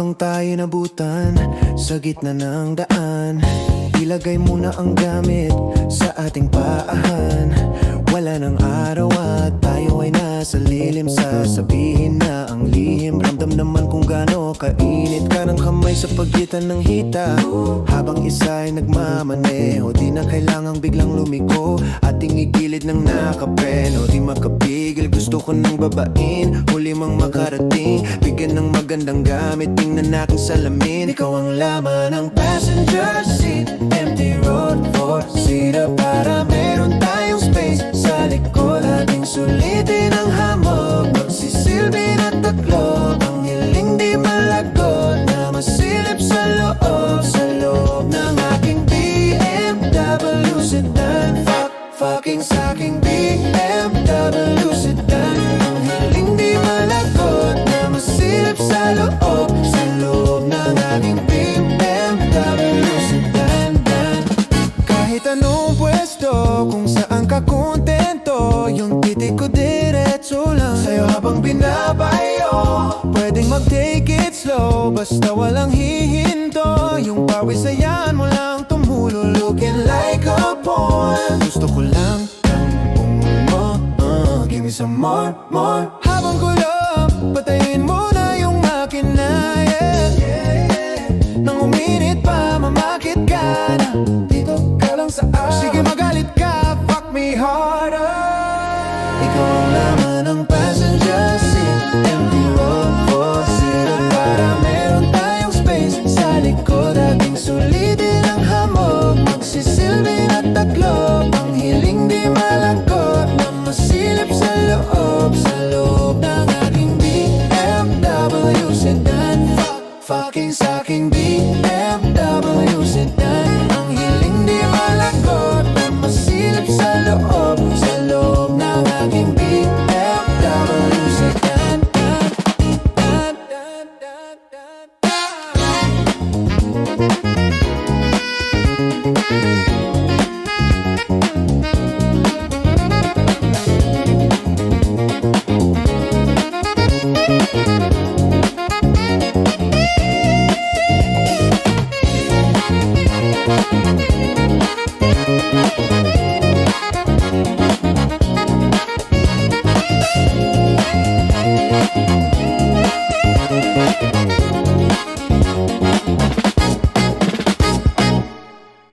Mukhang tayo nabutan sa gitna ng daan. Ilagay muna ang gamit sa ating paahan. Wala ng araw at tayo ay nasa lilim. Sasabihin na ang lihim. Ramdam naman kung gaano kainit ka ng kamay sa pagitan ng hita. Habang isa ay nagmamaneho, di na kailangang biglang lumiko. Ating igilid ng nakapreno, di makapigil, gusto ko nang babain. Huli mang makarating, bigyan ng magandang gamit. Tingnan natin salamin. Ikaw ang laman ng passenger seat. Empty road, four-seater, para meron tayong space sa likod. Ating sulitin ang hamog, magsisilbi na taklob. Ang hiling di malagot na masilip sa loob ng aking BMW sedan. Fucking saking BMW sedan. Ang hiling di malagot na masilip sa loob ng aking BMW sedan. Kahit anong pwesto, kung saan ka kontento, yung titik ko diretso lang sa'yo habang binabayo. Pwedeng mag-take it slow, basta walang hihinto. Yung pawis ayan mo lang tumulo, looking like a porn. Gusto ko lang ang mo, give me some more. Habang kulang, patayin mo na yung makina, yeah. Nang uminit pa, mamakit ka na. Dito ka lang sa akin. Sige magalit ka, fuck me harder. Ikaw ang laman ng passenger seat. Empty road, four-seater, para meron tayong space sa likod. Ating sulitin ang hamog, magsisilbi na taklob. Ang hiling di malagot na masilip sa loob